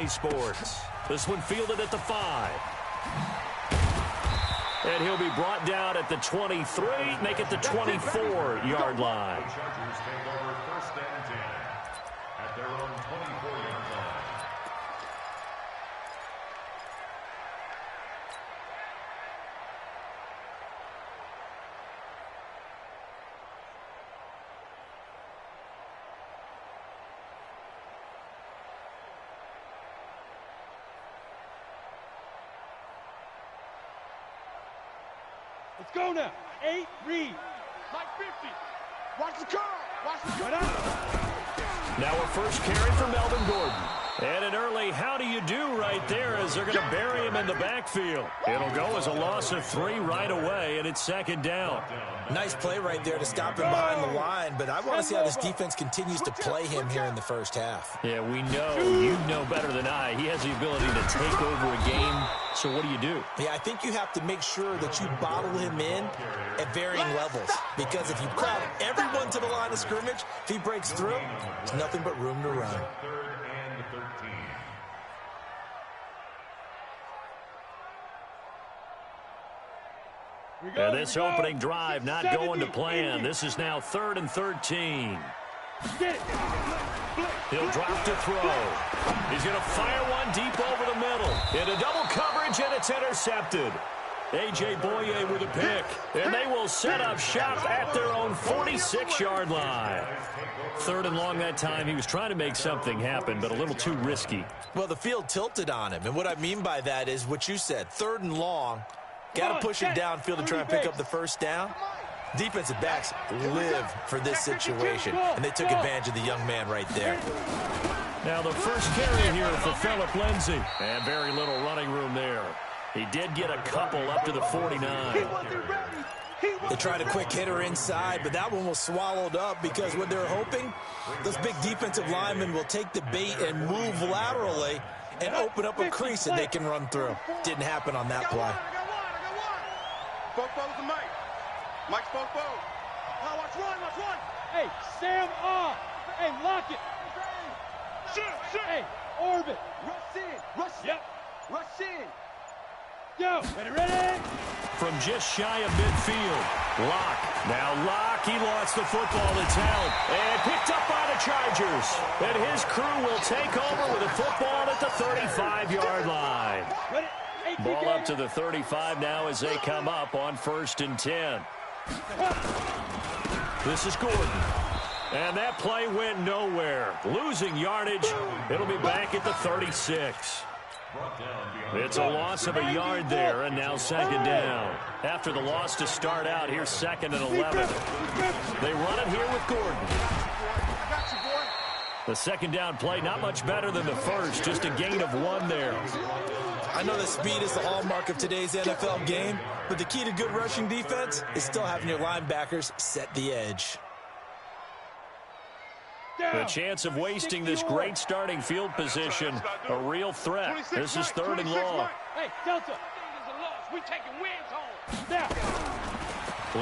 Sports. This one fielded at the 5. And he'll be brought down at the 23, make it the 24-yard line. Chargers take over 1st and 10 at their own 24-yard line. Let's go now. 8, read. Mike 50. Watch the car. Watch the car. Now a first carry for Melvin Gordon. And an early how do you do right there as they're going to bury him in the backfield. It'll go as a loss of 3 right away, and it's 2nd down. Nice play right there to stop him behind the line, but I want to see how this defense continues to play him here in the first half. Yeah, we know, you know better than I, he has the ability to take over a game. So what do? Yeah, I think you have to make sure that you bottle him in at varying levels, because if you crowd everyone to the line of scrimmage, if he breaks through, there's nothing but room to run. 3rd and 13. And this opening drive not going to plan. This is now 3rd and 13. He'll drop to throw. He's going to fire one deep over the middle. Into double coverage, and it's intercepted. A.J. Boye with a pick. And they will set up shop at their own 46-yard line. 3rd and long that time. He was trying to make something happen, but a little too risky. Well, the field tilted on him, and what I mean by that is what you said, 3rd and long. Got to push it downfield to try and pick up the first down. Defensive backs live for this situation, and they took advantage of the young man right there. Now the first carry here for Phillip Lindsay. And very little running room there. He did get a couple up to the 49. They tried a quick hitter inside, but that one was swallowed up because what they're hoping, those big defensive linemen will take the bait and move laterally and open up a crease that they can run through. Didn't happen on that play. Fofo to Mike. Mike's Fofo. Now watch one. Hey, Sam off. Hey, lock it. Shoot. Hey, orbit. Rush in. Yep. Rush in. Go. Ready. From just shy of midfield. Locke. Now Locke, he lost the football. It's held. And picked up by the Chargers. And his crew will take over with a football at the 35-yard line. Ball up to the 35 now as they come up on 1st and 10. This is Gordon. And that play went nowhere. Losing yardage. It'll be back at the 36. It's a loss of a yard there, and now 2nd down. After the loss to start out, here's 2nd and 11. They run it here with Gordon. The 2nd down play, not much better than the first, just a gain of 1 there. I know that speed is the hallmark of today's NFL game, but the key to good rushing defense is still having your linebackers set the edge. The chance of wasting this great starting field position, a real threat. This is 3rd and long. Hey, Delta. We taking wins home.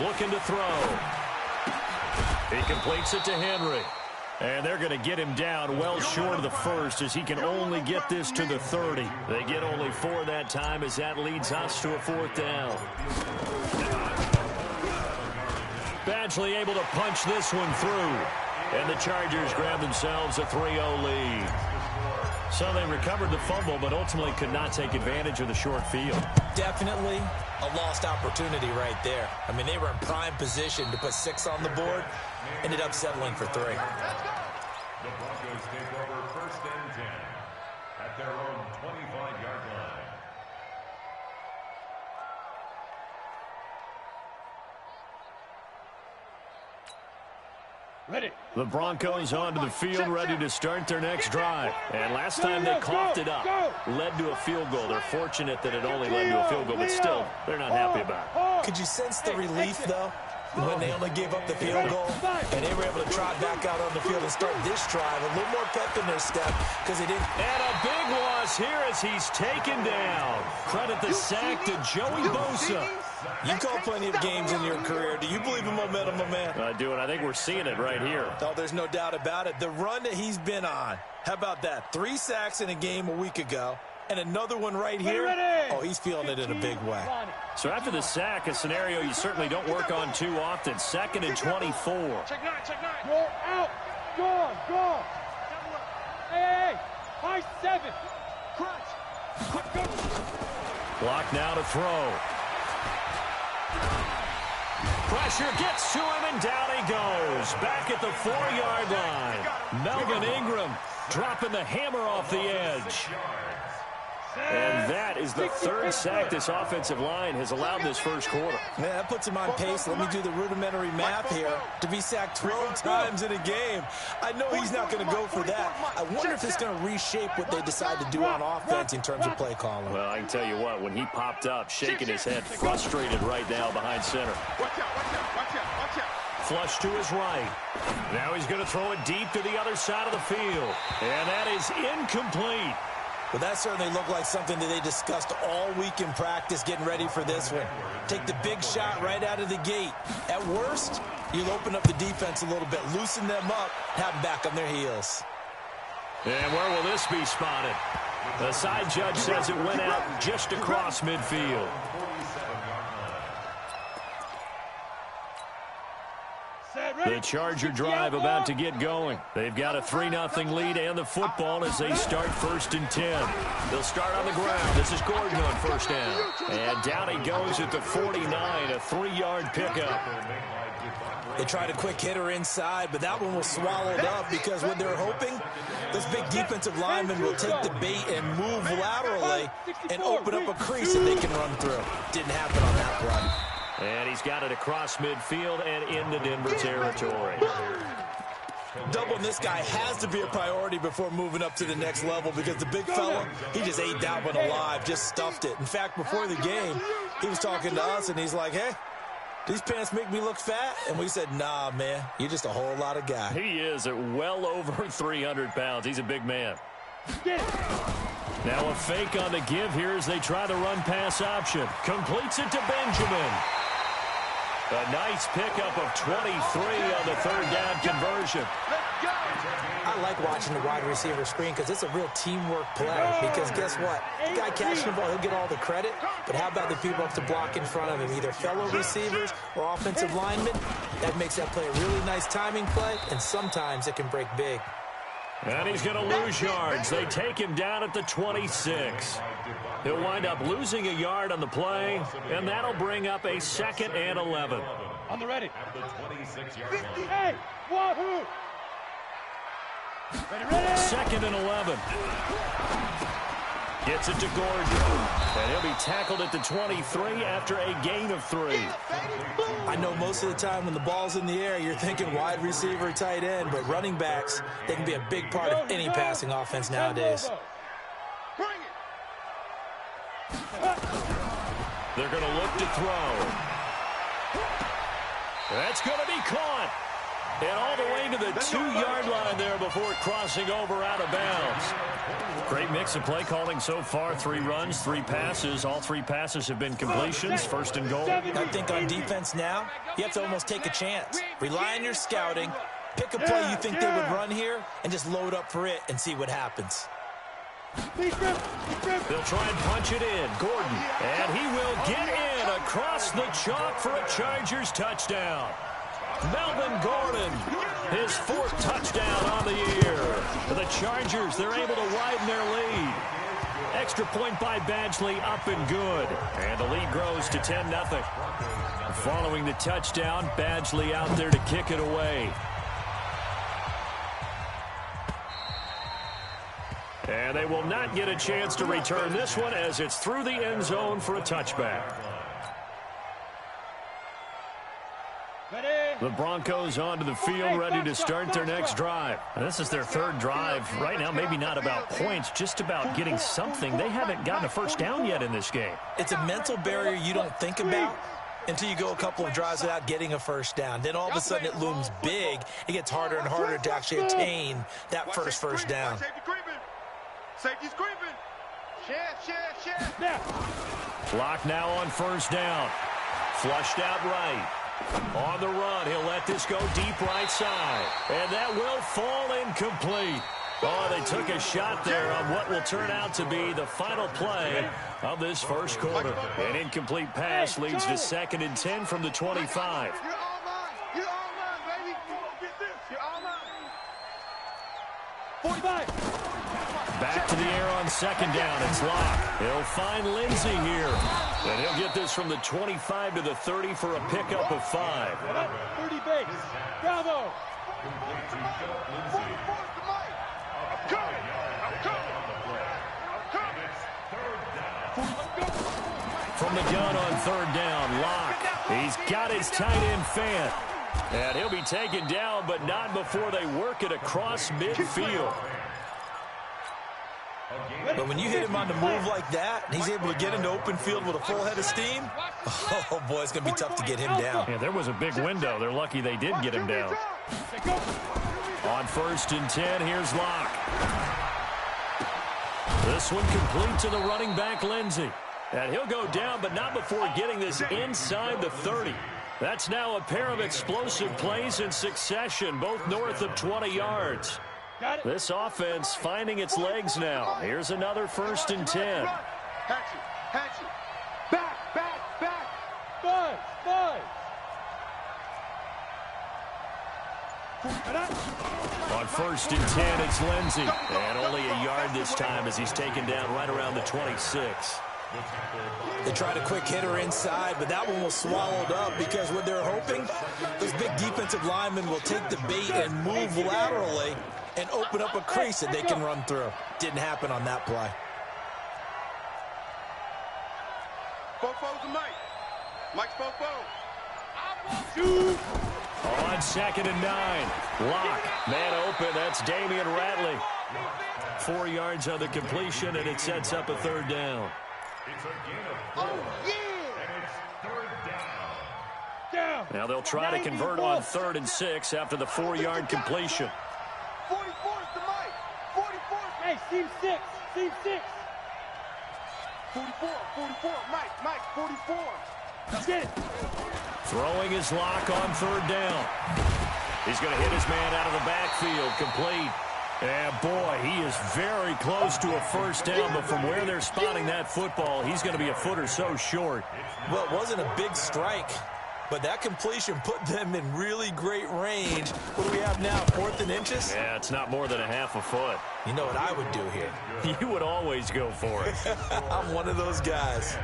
Looking to throw. He completes it to Henry. And they're going to get him down well short of the first as he can only get this to the 30. They get only 4 that time as that leads us to a 4th down. Badgley able to punch this one through. And the Chargers grab themselves a 3-0 lead. So they recovered the fumble, but ultimately could not take advantage of the short field. Definitely a lost opportunity right there. I mean, they were in prime position to put 6 on the board. Ended up settling for 3. The Broncos take over 1st and 10 at their own 25-yard line. Ready. The Broncos onto the field, ready to start their next drive. And last time they coughed it up, led to a field goal. They're fortunate that it only led to a field goal, but still, they're not happy about it. Could you sense the relief, though? when they only gave up the field goal, and they were able to trot back out on the field and start this drive. A little more pep in their step because they didn't. And a big loss here as he's taken down. Credit the sack to Joey Bosa. You call plenty of games in your career. Do you believe in momentum, my man? I do, and I think we're seeing it right here. Oh, there's no doubt about it. The run that he's been on, how about that? 3 sacks in a game a week ago, and another one right here. Oh, he's feeling it in a big way. So after the sack, a scenario you certainly don't work on too often. 2nd and 24. Check 9. Roll out. Gone. Hey. High 7. Crunch. Block now to throw. Pressure gets to him, and down he goes. Back at the 4-yard line. Melvin Ingram dropping the hammer off the edge. And that is the 3rd sack this offensive line has allowed this first quarter. Man, that puts him on pace. Let me do the rudimentary math here. To be sacked 12 times in a game, I know he's not going to go for that. I wonder if it's going to reshape what they decide to do on offense in terms of play calling. Well, I can tell you what, when he popped up, shaking his head, frustrated right now behind center. Watch out. Flush to his right. Now he's going to throw it deep to the other side of the field. And that is incomplete. Well, that certainly looked like something that they discussed all week in practice getting ready for this one. Take the big shot right out of the gate. At worst, you'll open up the defense a little bit, loosen them up, have them back on their heels. And where will this be spotted? The side judge says it went out just across midfield. The Charger drive about to get going. They've got a 3-0 lead and the football as they start 1st and 10. They'll start on the ground. This is Gordon on 1st down. And down he goes at the 49, a 3-yard pickup. They tried a quick hitter inside, but that one was swallowed up because what they're hoping, this big defensive lineman will take the bait and move laterally and open up a crease that they can run through. Didn't happen on that play. And he's got it across midfield and into Denver territory. Doubling this guy has to be a priority before moving up to the next level because the big fella, he just ate that one alive, just stuffed it. In fact, before the game, he was talking to us, and he's like, hey, these pants make me look fat? And we said, nah, man, you're just a whole lot of guy. He is at well over 300 pounds. He's a big man. Now a fake on the give here as they try the run-pass option. Completes it to Benjamin. A nice pickup of 23 on the 3rd down conversion. I like watching the wide receiver screen because it's a real teamwork play. Because guess what? The guy catching the ball, he'll get all the credit. But how about the people up to block in front of him? Either fellow receivers or offensive linemen. That makes that play a really nice timing play, and sometimes it can break big. And he's going to lose yards. They take him down at the 26. He'll wind up losing a yard on the play, and that'll bring up a 2nd and 11. On the ready. 58. Wahoo! Ready. 2nd and 11. Gets it to Gordon. And he'll be tackled at the 23 after a gain of 3. I know most of the time when the ball's in the air, you're thinking wide receiver, tight end, but running backs, they can be a big part of any passing offense nowadays. They're going to look to throw. That's going to be caught. And all the way to the 2-yard line there before crossing over out of bounds. Great mix of play calling so far. 3 runs, 3 passes. All 3 passes have been completions. 1st and goal. I think on defense now, you have to almost take a chance. Rely on your scouting. Pick a play you think they would run here and just load up for it and see what happens. They'll try and punch it in. Gordon. And he will get in across the chalk for a Chargers touchdown. Melvin Gordon, his 4th touchdown on the year. For the Chargers, they're able to widen their lead. Extra point by Badgley, up and good. And the lead grows to 10-0. Following the touchdown, Badgley out there to kick it away. And they will not get a chance to return this one as it's through the end zone for a touchback. The Broncos onto the field, ready to start their next drive. And this is their 3rd drive. Right now, maybe not about points, just about getting something. They haven't gotten a first down yet in this game. It's a mental barrier you don't think about until you go a couple of drives without getting a first down. Then all of a sudden it looms big. It gets harder and harder to actually attain that first down. Safety's creeping. Share. Clock now on first down. Flushed out right. On the run, he'll let this go deep right side. And that will fall incomplete. Oh, they took a shot there on what will turn out to be the final play of this first quarter. An incomplete pass leads to 2nd and 10 from the 25. You're all mine. You're all mine, baby. Get this. You're all mine. 45. Back to the air on 2nd down. It's Locke. He'll find Lindsey here. And he'll get this from the 25 to the 30 for a pickup of 5. 30 base. Bravo. From the gun on 3rd down, Locke. He's got his tight end fan. And he'll be taken down, but not before they work it across midfield. But when you hit him on the move like that, and he's able to get into open field with a full head of steam, oh, boy, it's going to be tough to get him down. Yeah, there was a big window. They're lucky they did get him down. On 1st and 10, here's Locke. This one complete to the running back, Lindsey. And he'll go down, but not before getting this inside the 30. That's now a pair of explosive plays in succession, both north of 20 yards. This offense finding its legs now. Here's another 1st and 10. Hatchet. Back. Buzz. On 1st and 10, it's Lindsey. And only a yard this time as he's taken down right around the 26. They tried a quick hitter inside, but that one was swallowed up because what they're hoping, those big defensive linemen will take the bait and move laterally and open up a crease that they can run through. Didn't happen on that play. Fofo's the Mike. Mike's Fofo. On 2nd and 9. Locke, man open. That's Damian Ratley. 4 yards on the completion, and it sets up a 3rd down. It's a gain of 4. And it's 3rd down. Now they'll try to convert on 3rd and 6 after the 4-yard completion. 44's the Mike. 44. Hey, team 6. 44. Mike, 44. Let's get it. Throwing his Locke on 3rd down. He's going to hit his man out of the backfield, complete. And boy, he is very close to a 1st down, but from where they're spotting that football, he's going to be a foot or so short. Well, it wasn't a big strike, but that completion put them in really great range. What do we have now, 4th and inches? Yeah, it's not more than a half a foot. You know what I would do here? You would always go for it. I'm one of those guys.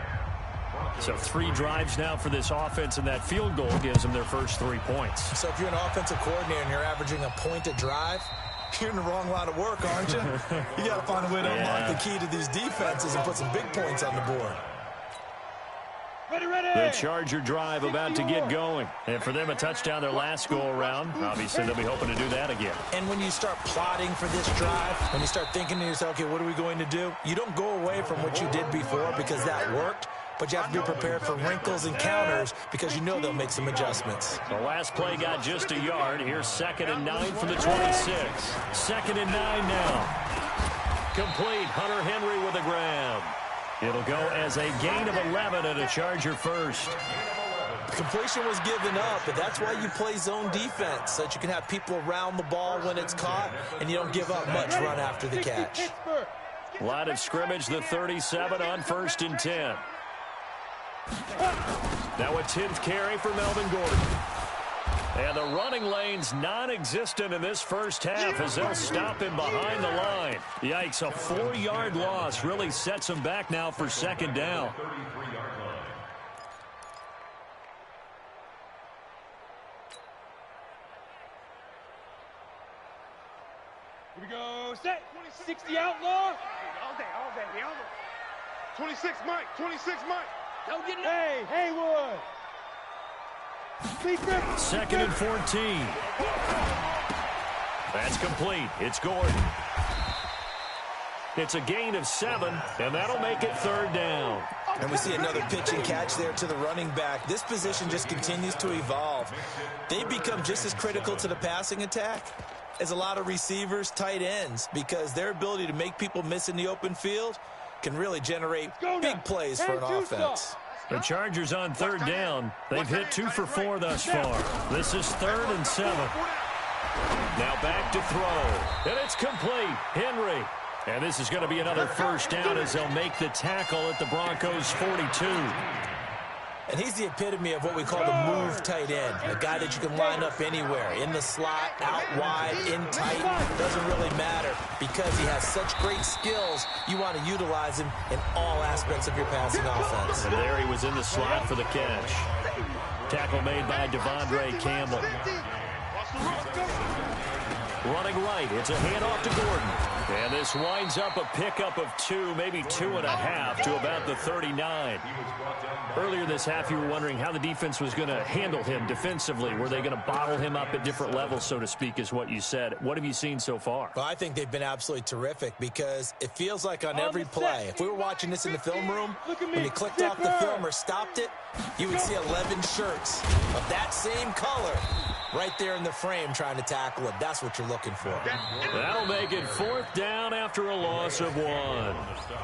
So 3 drives now for this offense, and that field goal gives them their first 3 points. So if you're an offensive coordinator and you're averaging a point a drive, you're in the wrong line of work, aren't you? You got to find a way to unlock the key to these defenses and put some big points on the board. Ready. The Charger drive about to get going. And for them, a touchdown their last go-around. Obviously, they'll be hoping to do that again. And when you start plotting for this drive, when you start thinking to yourself, okay, what are we going to do? You don't go away from what you did before because that worked. But you have to be prepared for wrinkles and counters because you know they'll make some adjustments. The last play got just a yard. Here's 2nd and 9 from the 26. 2nd and 9 now. Complete. Hunter Henry with a grab. It'll go as a gain of 11 and a Charger first. Completion was given up, but that's why you play zone defense, so that you can have people around the ball when it's caught, and you don't give up much run after the catch. Line of scrimmage, the 37 on 1st and 10. Now a 10th carry for Melvin Gordon. And the running lane's non-existent in this first half as they'll stop him behind the line. Yikes, a 4-yard loss really sets him back now for 2nd down. 33-yard line. Here we go. Set. 60 outlaw. All day. 26 Mike. Don't get it. Hey, Haywood. 2nd and 14. That's complete. It's Gordon. It's a gain of 7, and that'll make it 3rd down. And we see another pitch and catch there to the running back. This position just continues to evolve. They become just as critical to the passing attack as a lot of receivers, tight ends, because their ability to make people miss in the open field can really generate big plays for an offense. The Chargers on 3rd down. They've hit 2 for 4 thus far. This is 3rd and 7. Now back to throw. And it's complete. Henry. And this is going to be another 1st down as they'll make the tackle at the Broncos' 42. And he's the epitome of what we call the move tight end, a guy that you can line up anywhere, in the slot, out wide, in tight, doesn't really matter because he has such great skills. You want to utilize him in all aspects of your passing offense. And there he was in the slot for the catch. Tackle made by Devondre Campbell. Running right, it's a handoff to Gordon. And this winds up a pickup of 2, maybe 2.5 to about the 39. Earlier this half, you were wondering how the defense was going to handle him defensively. Were they going to bottle him up at different levels, so to speak, is what you said. What have you seen so far? Well, I think they've been absolutely terrific because it feels like on every play, if we were watching this in the film room, when you clicked off the film or stopped it, you would see 11 shirts of that same color right there in the frame trying to tackle it. That's what you're looking for. That'll make it 4th down after a loss of 1.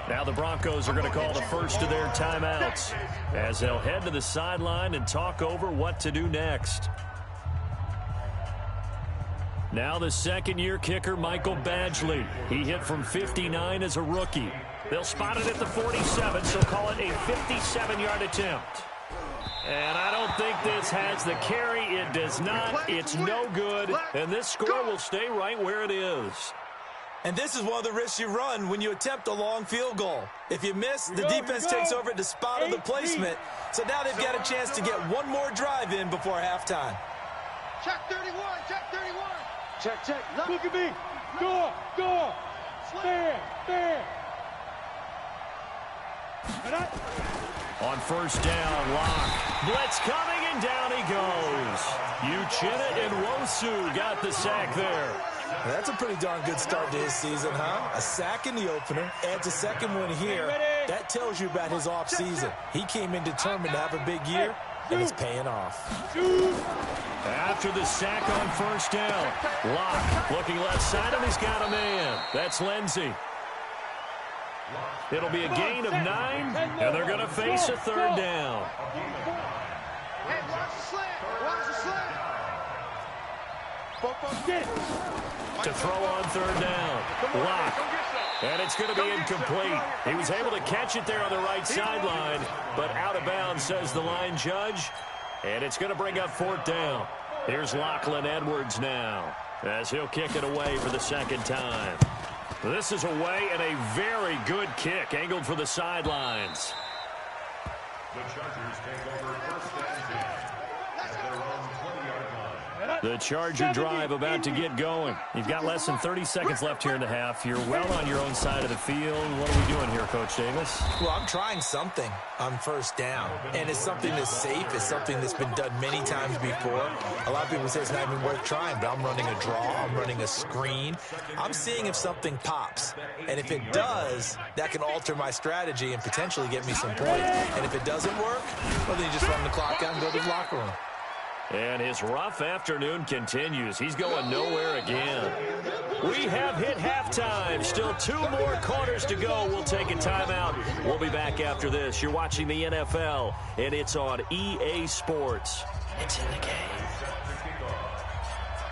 Now the Broncos are going to call the first of their timeouts as they'll head to the sideline and talk over what to do next. Now the 2nd-year kicker, Michael Badgley. He hit from 59 as a rookie. They'll spot it at the 47, so call it a 57-yard attempt. And I don't think this has the carry. It does not. It's no good. And this score will stay right where it is. And this is one of the risks you run when you attempt a long field goal. If you miss, the defense takes over at the spot of the placement. So now they've got a chance to get one more drive in before halftime. Check 31, check 31. Check. Look at me. Go. Stand. On 1st down, Locke. Blitz coming, and down he goes. Uchenna and Wosu got the sack there. That's a pretty darn good start to his season, huh? A sack in the opener, adds a 2nd one here. That tells you about his offseason. He came in determined to have a big year, and it's paying off. After the sack on 1st down, Locke looking left side, and he's got a man. That's Lindsey. It'll be a gain of 9, and they're going to face a 3rd down. Hey, watch the slant. To throw on 3rd down. Locke. And it's going to be incomplete. He was able to catch it there on the right sideline, but out of bounds, says the line judge. And it's going to bring up 4th down. Here's Lachlan Edwards now, as he'll kick it away for the 2nd time. This is away, and a very good kick, angled for the sidelines. The Chargers take over 1st and 10 at their own 20-yard line. The Charger drive about to get going. You've got less than 30 seconds left here in the half. You're well on your own side of the field. What are we doing here, Coach Davis? Well, I'm trying something on 1st down, and it's something that's safe. It's something that's been done many times before. A lot of people say it's not even worth trying, but I'm running a draw. I'm running a screen. I'm seeing if something pops, and if it does, that can alter my strategy and potentially get me some points. And if it doesn't work, well, then you just run the clock out and go to the locker room. And his rough afternoon continues. He's going nowhere again. We have hit halftime. Still 2 more quarters to go. We'll take a timeout. We'll be back after this. You're watching the NFL, and it's on EA Sports. It's in the game.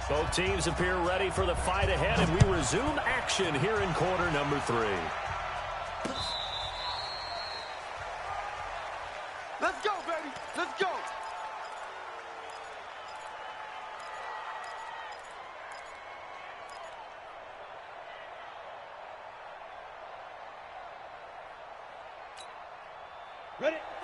Both teams appear ready for the fight ahead, and we resume action here in quarter number 3. Let's go, baby. Let's go.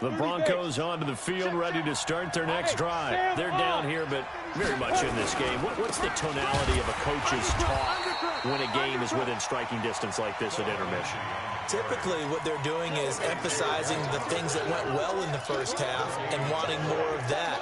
The Broncos onto the field, ready to start their next drive. They're down here, but very much in this game. What's the tonality of a coach's talk when a game is within striking distance like this at intermission? Typically, what they're doing is emphasizing the things that went well in the 1st half and wanting more of that.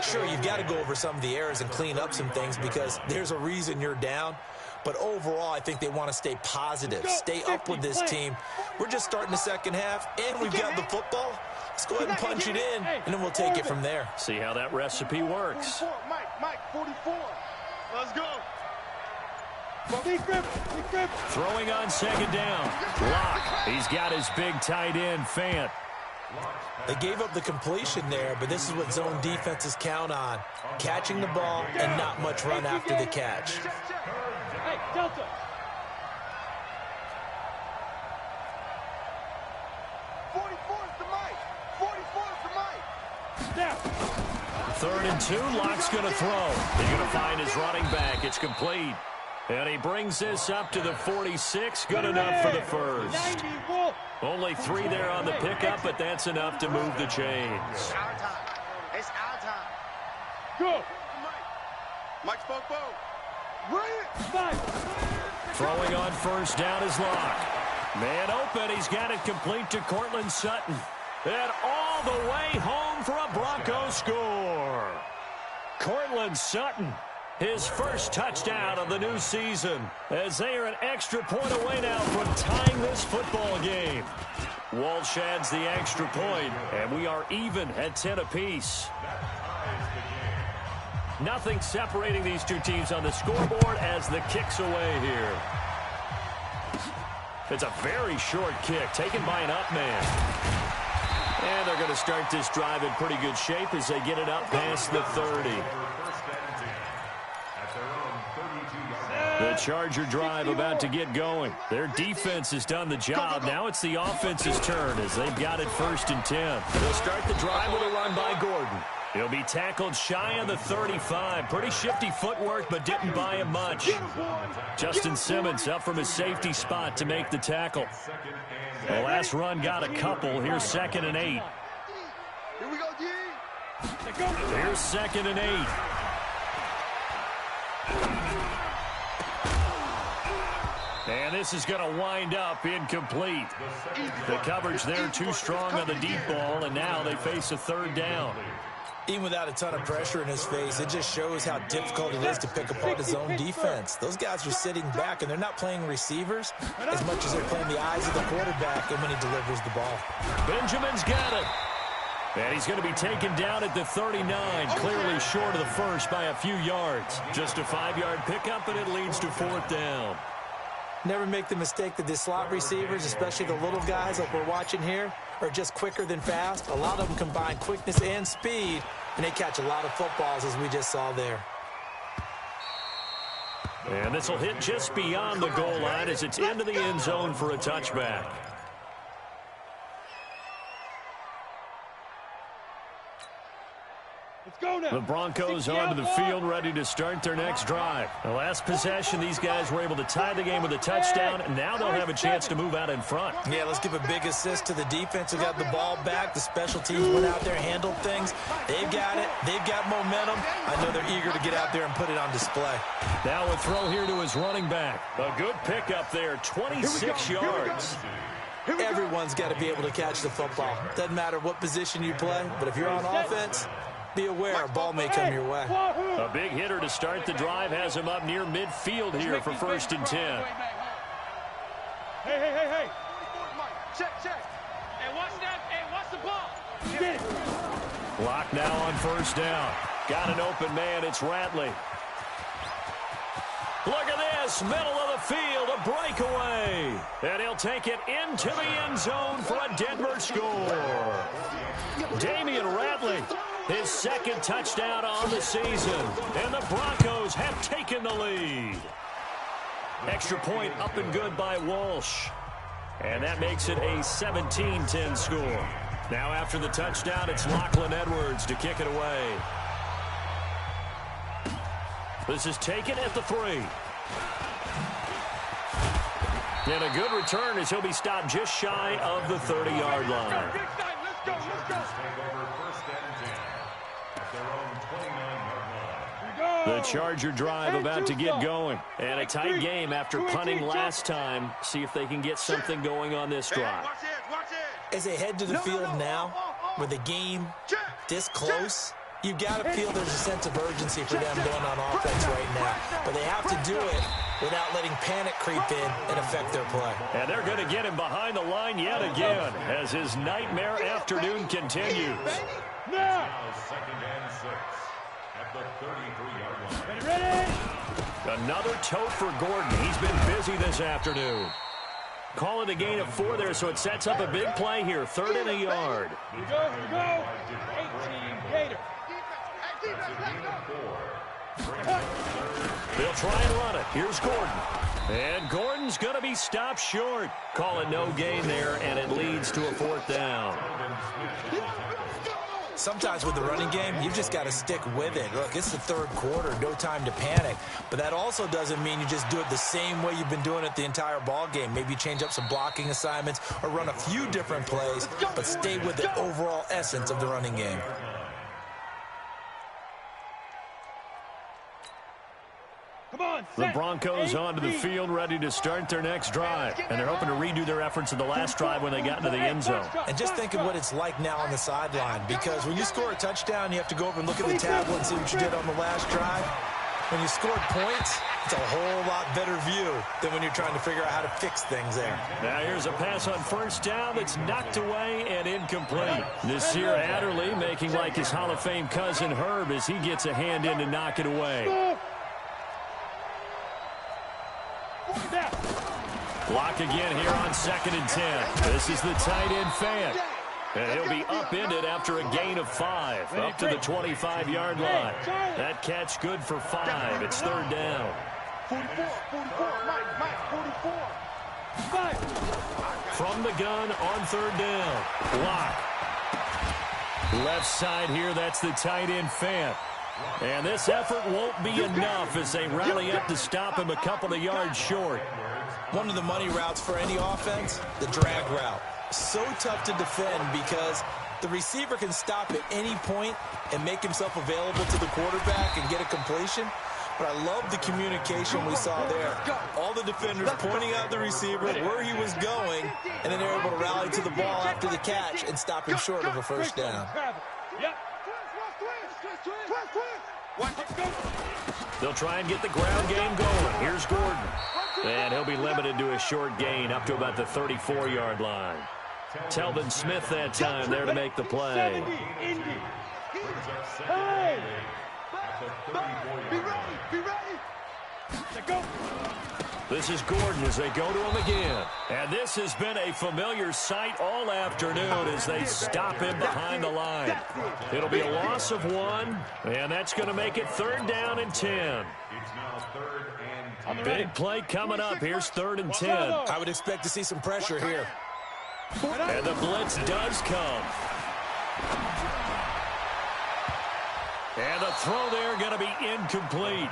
Sure, you've got to go over some of the errors and clean up some things because there's a reason you're down. But overall, I think they want to stay positive, stay up with this team. We're just starting the second half, and we've got the football. Let's go ahead and punch it in, and then we'll take it from there. See how that recipe works. 44, Mike, 44. Let's go. Big grip. Throwing on second down. Lock. He's got his big tight end, Fant. They gave up the completion there, but this is what zone defenses count on. Catching the ball and not much run after the catch. Hey, Delta. Third and 2, Lock's going to throw. He's going to find his running back. It's complete. And he brings this up to the 46. Good enough for the first. Only 3 there on the pickup, but that's enough to move the chains. It's our time. It's our time. Go. Mike spoke both. Throwing on first down is Lock. Man open. He's got it complete to Cortland Sutton. And all the way home for a Broncos score. Cortland Sutton, his first touchdown of the new season, as they are an extra point away now from tying this football game. Walsh adds the extra point, and we are even at 10 apiece. Nothing separating these two teams on the scoreboard as the kick's away here. It's a very short kick taken by an up man. And they're going to start this drive in pretty good shape as they get it up past the 30. The Charger drive about to get going. Their defense has done the job. Now it's the offense's turn as they've got it 1st and 10. They'll start the drive with a run by Gordon. He'll be tackled shy of the 35. Pretty shifty footwork, but didn't buy him much. Justin Simmons up from his safety spot to make the tackle. The last run got a couple. Here's 2nd and 8. Here we go, D. Here's 2nd and 8. And this is going to wind up incomplete. The coverage there too strong on the deep ball, and now they face a 3rd down. Even without a ton of pressure in his face, it just shows how difficult it is to pick apart his own defense. Those guys are sitting back, and they're not playing receivers as much as they're playing the eyes of the quarterback and when he delivers the ball. Benjamin's got it. And he's going to be taken down at the 39, clearly short of the first by a few yards. Just a 5-yard pickup, and it leads to 4th down. Never make the mistake that the slot receivers, especially the little guys like we're watching here, are just quicker than fast. A lot of them combine quickness and speed, and they catch a lot of footballs, as we just saw there. And this will hit just beyond the goal line as it's into the end zone for a touchback. The Broncos onto the field, ready to start their next drive. The last possession, these guys were able to tie the game with a touchdown, and now they'll have a chance to move out in front. Yeah, let's give a big assist to the defense who got the ball back. The special teams went out there, handled things. They've got it. They've got momentum. I know they're eager to get out there and put it on display. Now a throw here to his running back. A good pickup there, 26 yards. Everyone's got to be able to catch the football. Doesn't matter what position you play, but if you're on offense, be aware, a ball may come your way. A big hitter to start the drive has him up near midfield here for 1st and 10. Hey. Check. Hey, watch that. Hey, watch the ball. Get it. Lock now on 1st down. Got an open man. It's Ratley. Look at this. Middle of the field. A breakaway. And he'll take it into the end zone for a Denver score. Damian Ratley. His 2nd touchdown on the season. And the Broncos have taken the lead. Extra point up and good by Walsh. And that makes it a 17-10 score. Now after the touchdown, it's Lachlan Edwards to kick it away. This is taken at the 3. And a good return as he'll be stopped just shy of the 30-yard line. Let's go. The Charger drive about to get going. And a tight game after punting last time. See if they can get something going on this drive. As they head to the field now, with the game this close, you've got to feel there's a sense of urgency for them going on offense right now. But they have to do it without letting panic creep in and affect their play. And they're going to get him behind the line yet again as his nightmare afternoon continues. Now 2nd and 6 at the 33-yard line. Ready? Another tote for Gordon. He's been busy this afternoon. Calling a gain of 4 there, so it sets up a big play here. 3rd and a yard. Here we go. 18 Gator. They'll try and run it. Here's Gordon. And Gordon's going to be stopped short. Call it no gain there, and it leads to a 4th down. Sometimes with the running game, you've just got to stick with it. Look, it's the 3rd quarter, no time to panic. But that also doesn't mean you just do it the same way you've been doing it the entire ball game. Maybe change up some blocking assignments or run a few different plays, but stay with the overall essence of the running game. The Broncos onto the field, ready to start their next drive. And they're hoping to redo their efforts in the last drive when they got into the end zone. And just think of what it's like now on the sideline, because when you score a touchdown, you have to go over and look at the tablet and see what you did on the last drive. When you scored points, it's a whole lot better view than when you're trying to figure out how to fix things there. Now here's a pass on 1st down that's knocked away and incomplete. Nasir Adderley making like his Hall of Fame cousin Herb as he gets a hand in to knock it away. Block again here on 2nd and 10. This is the tight end Fant. And he'll be upended after a gain of 5, up to the 25-yard line. That catch good for 5. It's 3rd down. 44, Mike, 44. 5. From the gun on 3rd down. Block. Left side here, that's the tight end Fant. And this effort won't be enough as they rally up to stop him a couple of yards short. One of the money routes for any offense, the drag route. So tough to defend because the receiver can stop at any point and make himself available to the quarterback and get a completion. But I love the communication we saw there. All the defenders pointing out the receiver, where he was going, and then they're able to rally to the ball after the catch and stop him short of a 1st down. They'll try and get the ground game going. Here's Gordon. And he'll be limited to a short gain up to about the 34-yard line. Telvin Smith that time there to make the play. Be ready. This is Gordon as they go to him again. And this has been a familiar sight all afternoon as they stop him behind the line. It'll be a loss of 1, and that's going to make it 3rd down and 10. It's now 3rd and 10. Big play coming up. Here's 3rd and 10. I would expect to see some pressure here. And the blitz does come. And the throw there going to be incomplete.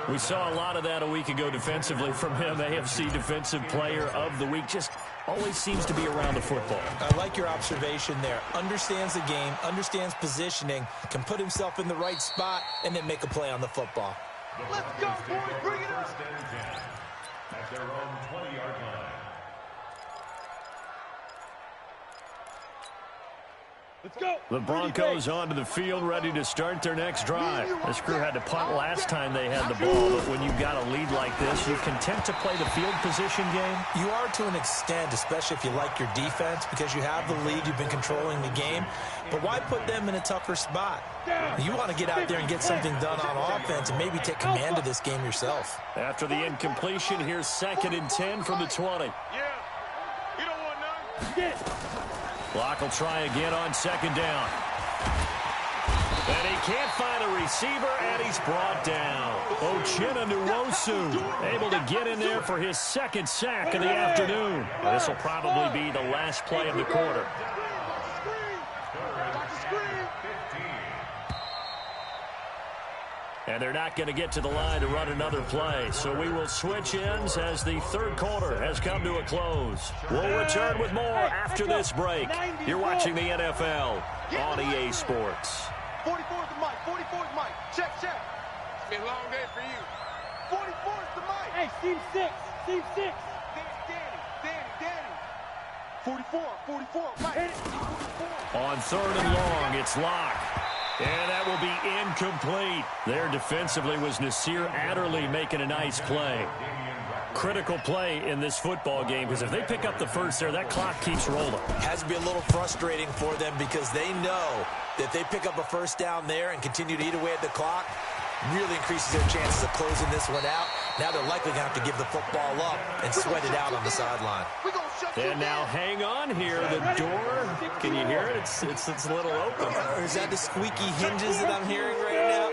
We saw a lot of that a week ago defensively from him. AFC Defensive Player of the Week. Just always seems to be around the football. I like your observation there. Understands the game, understands positioning, can put himself in the right spot, and then make a play on the football. Let's go, boys. Bring it up. 1st and 10 at their own 20-yard line. Let's go. The Broncos onto the field, ready to start their next drive. This crew had to punt last time they had the ball, but when you've got a lead like this, you're content to play the field position game? You are to an extent, especially if you like your defense, because you have the lead, you've been controlling the game. But why put them in a tougher spot? You want to get out there and get something done on offense and maybe take command of this game yourself. After the incompletion, here's 2nd and 10 from the 20. Yeah. You don't want none. Get. Block will try again on 2nd down. And he can't find a receiver, and he's brought down. Uchenna Nwosu able to get in there for his 2nd sack of the afternoon. This will probably be the last play of the quarter. And they're not going to get to the line to run another play. So we will switch ends as the 3rd quarter has come to a close. We'll return with more after this break. You're watching the NFL on EA Sports. 44 is the mic. 44 is the mic. Check. It's been a long day for you. 44 is the mic. Hey, team 6. Team 6. Danny. 44. Mike. Hit it. On 3rd and long, it's Locke. And that will be incomplete. There defensively was Nasir Adderley making a nice play. Critical play in this football game, because if they pick up the first there, that clock keeps rolling. Has to be a little frustrating for them because they know that if they pick up a first down there and continue to eat away at the clock, really increases their chances of closing this one out. Now they're likely going to have to give the football up and sweat it out on the sideline. And now hang on here. The door, can you hear it? It's a little open. Or is that the squeaky hinges that I'm hearing right now?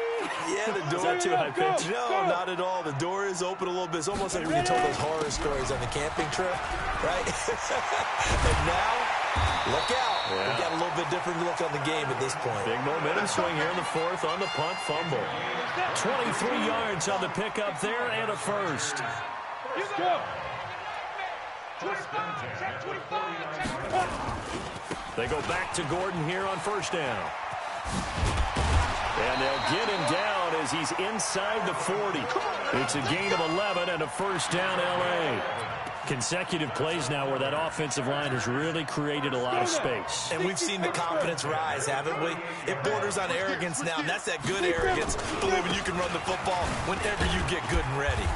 Yeah, the door. Is that too high pitch? No, not at all. The door is open a little bit. It's almost like when you told those horror stories on the camping trip, right? And now, look out. Yeah. We got a little bit different look on the game at this point. Big momentum swing here in the fourth on the punt fumble. 23 yards on the pickup there and a first. Let's go. They go back to Gordon here on first down. And they'll get him down as he's inside the 40. It's a gain of 11 and a first down, L.A. Consecutive plays now where that offensive line has really created a lot of space. And we've seen the confidence rise, haven't we? It borders on arrogance now, and that's that good arrogance, believing you can run the football whenever you get good and ready.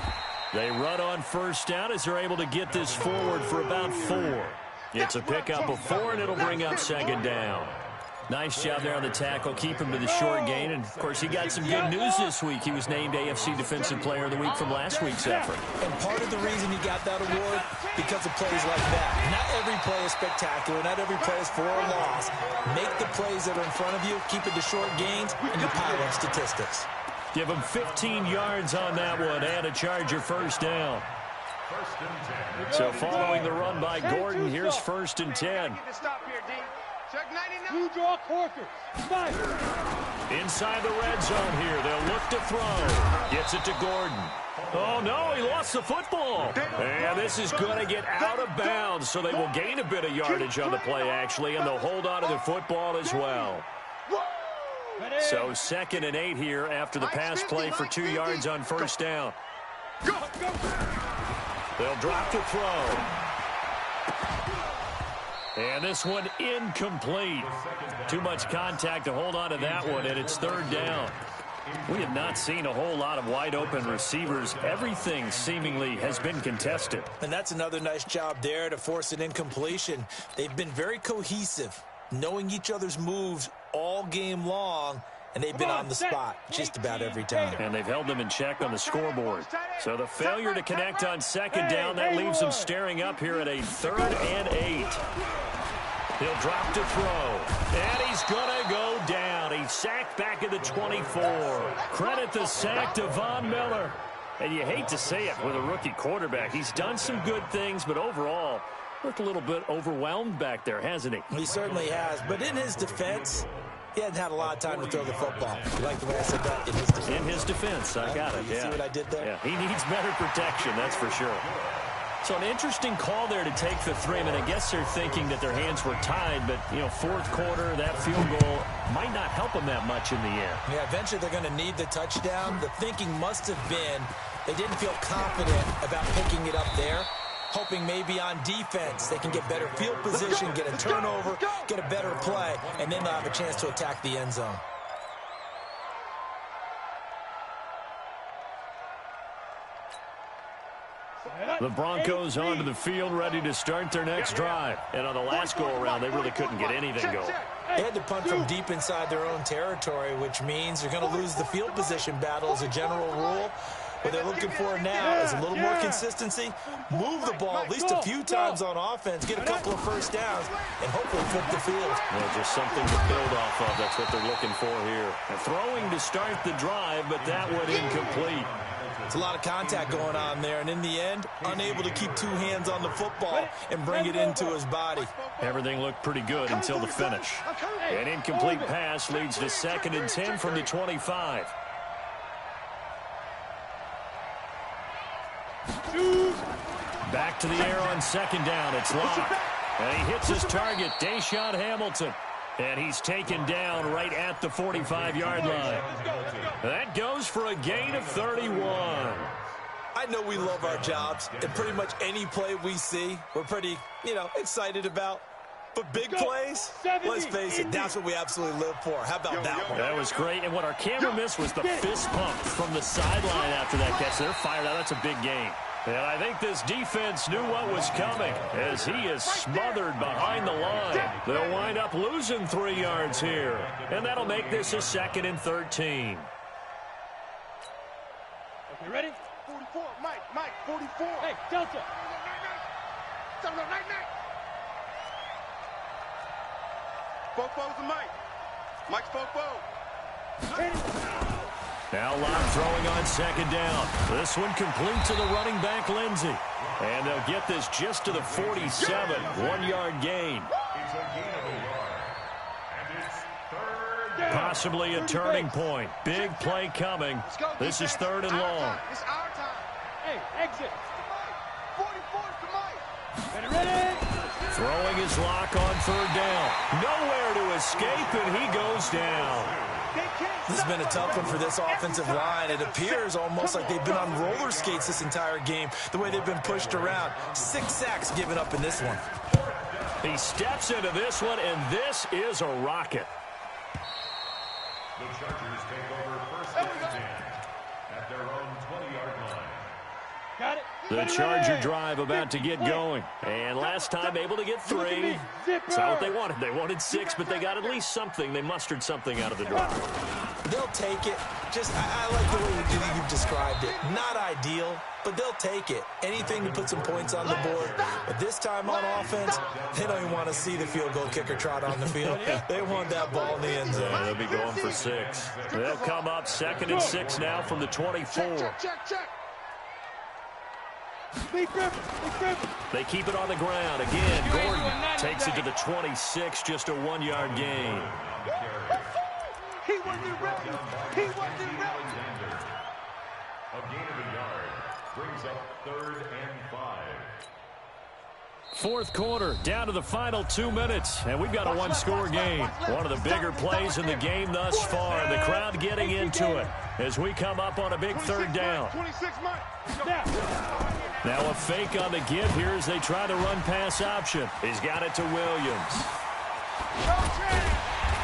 They run on first down as they're able to get this forward for about 4. It's a pickup of 4, and it'll bring up second down. Nice job there on the tackle. Keep him to the short gain. And, of course, he got some good news this week. He was named AFC Defensive Player of the Week from last week's effort. And part of the reason he got that award, because of plays like that. Not every play is spectacular. Not every play is for a loss. Make the plays that are in front of you. Keep it to short gains, and you pile up statistics. Give him 15 yards on that one and a Charger first down. So following the run by Gordon, here's first and 10. Blue draw Corker. Inside the red zone here. They'll look to throw. Gets it to Gordon. Oh, no, he lost the football. And this is going to get out of bounds, so they will gain a bit of yardage on the play, actually, and they'll hold on to the football as well. So 2nd and 8 here after the pass play for 2 yards on first down. They'll drop to throw. And this one incomplete. Too much contact to hold on to that one, and it's 3rd down. We have not seen a whole lot of wide-open receivers. Everything seemingly has been contested. And that's another nice job there to force an incompletion. They've been very cohesive, knowing each other's moves all game long, and they've been on the spot just about every time. And they've held them in check on the scoreboard. So the failure to connect on 2nd down, that leaves them staring up here at a 3rd and 8. He'll drop to throw. And he's going to go down. He's sacked back at the 24. Credit the sack to Von Miller. And you hate to say it with a rookie quarterback. He's done some good things, but overall, looked a little bit overwhelmed back there, hasn't he? He certainly has. But in his defense, he hasn't had a lot of time to throw the football. You like the way I said that? In his defense. In his defense, I got it, You see what I did there? Yeah, he needs better protection, that's for sure. So an interesting call there to take the 3. I mean, I guess they're thinking that their hands were tied, but, you know, 4th quarter, that field goal might not help them that much in the end. Yeah, eventually they're going to need the touchdown. The thinking must have been they didn't feel confident about picking it up there, hoping maybe on defense they can get better field position, get a turnover, get a better play, and then they'll have a chance to attack the end zone. The Broncos onto the field, ready to start their next drive. And on the last go-around, they really couldn't get anything going. They had to punt from deep inside their own territory, which means they're going to lose the field position battle as a general rule. What they're looking for now is a little more consistency, move the ball at least a few times on offense, get a couple of first downs, and hopefully flip the field. Well, just something to build off of. That's what they're looking for here. And throwing to start the drive, but that one incomplete. It's a lot of contact going on there, and in the end, unable to keep 2 hands on the football and bring it into his body. Everything looked pretty good until the finish. An incomplete pass leads to 2nd and 10 from the 25. Back to the air on 2nd down. It's Locke. And he hits his target, Deshaun Hamilton. And he's taken down right at the 45-yard line. That goes for a gain of 31. I know we love our jobs, and pretty much any play we see, we're pretty, excited about. But big plays, let's face it, that's what we absolutely live for. How about that one? That was great. And what our camera missed was the fist pump from the sideline after that catch. They're fired out. That's a big gain. And I think this defense knew what was coming as he is smothered behind the line. They'll wind up losing 3 yards here. And that'll make this a 2nd and 13. Okay, ready? 44, Mike, 44. Hey, Delta. 7-0, Fofo's and Mike. Mike's Fofo. Now Locke throwing on 2nd down. This one complete to the running back, Lindsey. And they'll get this just to the 47. 1-yard gain. It's a gain of a yard. And it's 3rd down. Possibly a turning point. Big play coming. This is 3rd and long. It's our time. Hey, exit. 44 to Mike. Ready? Throwing his Locke on 3rd down. Nowhere to escape, and he goes down. This has been a tough one for this offensive line. It appears almost like they've been on roller skates this entire game, the way they've been pushed around. 6 sacks given up in this one. He steps into this one, and this is a rocket. The Chargers take over 1st and 10 at their own 20-yard line. Got it. The Charger drive about to get going. And last time able to get 3. It's not what they wanted. They wanted 6, but they got at least something. They mustered something out of the drive. They'll take it. I like the way you've described it. Not ideal, but they'll take it. Anything to put some points on the board. But this time on offense, they don't even want to see the field goal kicker trot on the field. They want that ball in the end zone. Yeah, they'll be going for 6. They'll come up 2nd and 6 now from the 24. Check. They keep it on the ground. Again, Gordon takes it to the 26, just a 1-yard gain. He wasn't ready. A gain of a yard brings up 3rd and 5. 4th quarter, down to the final 2 minutes, and we've got a 1-score game. One of the bigger plays in the game thus far. The crowd getting into it as we come up on a big 3rd down. 26 Now a fake on the give here as they try the run-pass option. He's got it to Williams.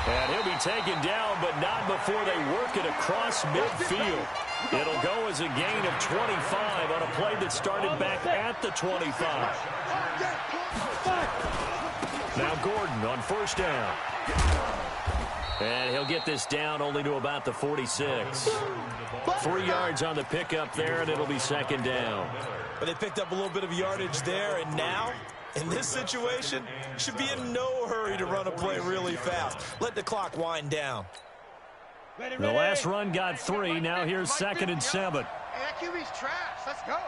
And he'll be taken down, but not before they work it across midfield. It'll go as a gain of 25 on a play that started back at the 25. Now Gordon on 1st down. And he'll get this down only to about the 46. 3 yards on the pickup there, and it'll be 2nd down. But they picked up a little bit of yardage there, and now, in this situation, should be in no hurry to run a play really fast. Let the clock wind down. The last run got 3. Now here's 2nd and 7. Hey, that QB's trash. Let's go.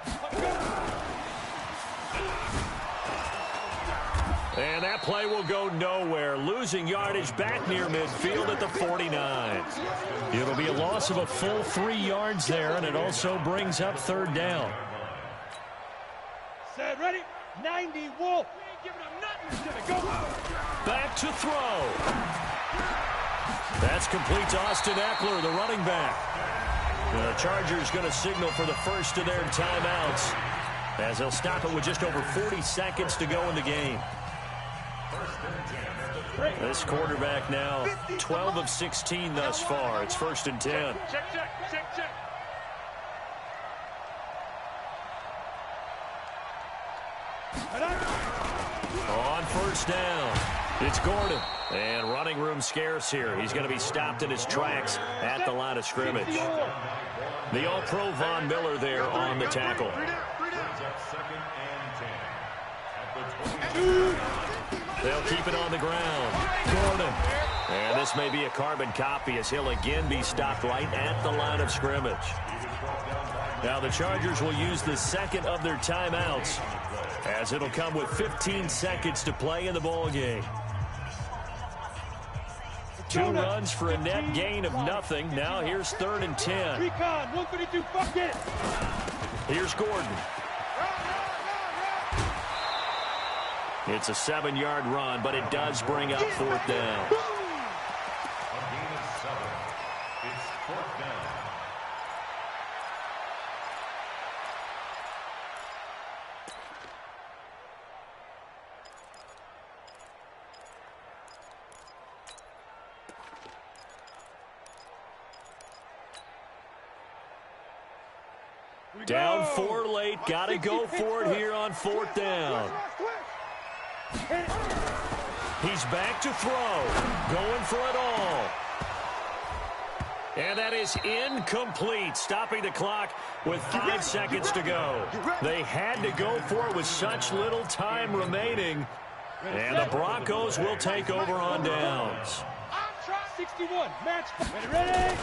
And that play will go nowhere. Losing yardage back near midfield at the 49. It'll be a loss of a full 3 yards there, and it also brings up 3rd down. Set, ready? 90, Wolf. We ain't giving him nothing. Go. Back to throw. That's complete to Austin Eckler, the running back. The Chargers going to signal for the first of their timeouts as they'll stop it with just over 40 seconds to go in the game. This quarterback now 12 of 16 thus far. It's 1st and 10. Check. On 1st down, it's Gordon. And running room scarce here. He's going to be stopped in his tracks at the line of scrimmage. The All-Pro Von Miller there on the tackle. They'll keep it on the ground. Gordon. And this may be a carbon copy as he'll again be stopped right at the line of scrimmage. Now the Chargers will use the 2nd of their timeouts as it'll come with 15 seconds to play in the ballgame. 2 runs for a net gain of nothing. Now here's 3rd and 10. Recon, 132, fuck it. Here's Gordon. It's a 7-yard run, but it does bring up 4th down. A gain of 7. It's 4th down. Down 4 late. Got to go for it here on 4th down. He's back to throw. Going for it all. And that is incomplete, stopping the clock with 5 seconds to go. They had to go for it with such little time remaining. And the Broncos will take over on downs. 61, match. Ready?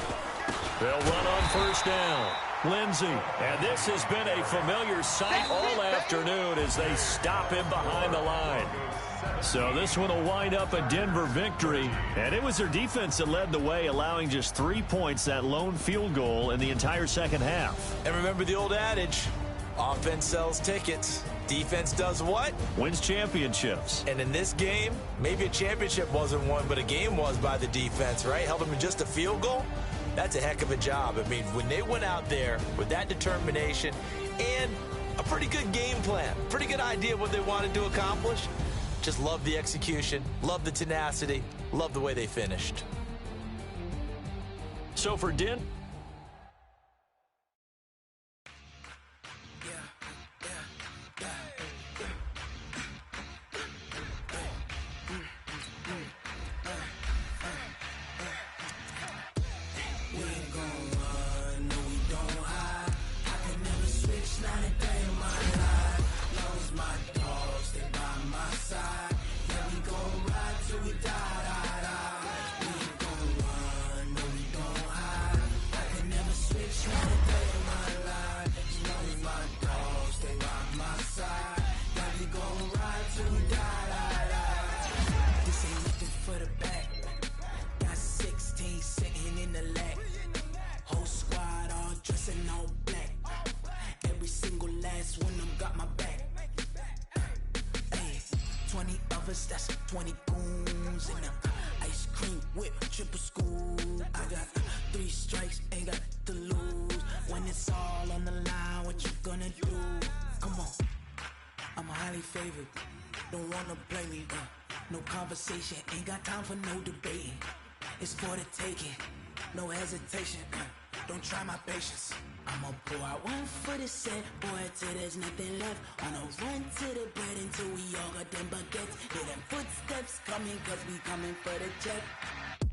They'll run on 1st down. Lindsey. And this has been a familiar sight all afternoon as they stop him behind the line. So this one will wind up a Denver victory. And it was their defense that led the way, allowing just 3 points, that lone field goal in the entire second half. And remember the old adage, offense sells tickets. Defense does what? Wins championships. And in this game, maybe a championship wasn't won, but a game was by the defense, right? Held them to just a field goal. That's a heck of a job. I mean, when they went out there with that determination and a pretty good game plan, pretty good idea of what they wanted to accomplish, just love the execution, love the tenacity, love the way they finished. So for Den. That's 20 goons and ice cream whip, triple scoop. I got 3 strikes, ain't got to lose. When it's all on the line, what you gonna do? Come on, I'm highly favored. Don't wanna play me, no conversation. Ain't got time for no debating. It's for the taking, no hesitation. Don't try my patience. I'ma pour out one for the set, boy, till there's nothing left. On a run to the bread until we all got them baguettes. Hear them footsteps coming, cause we coming for the check.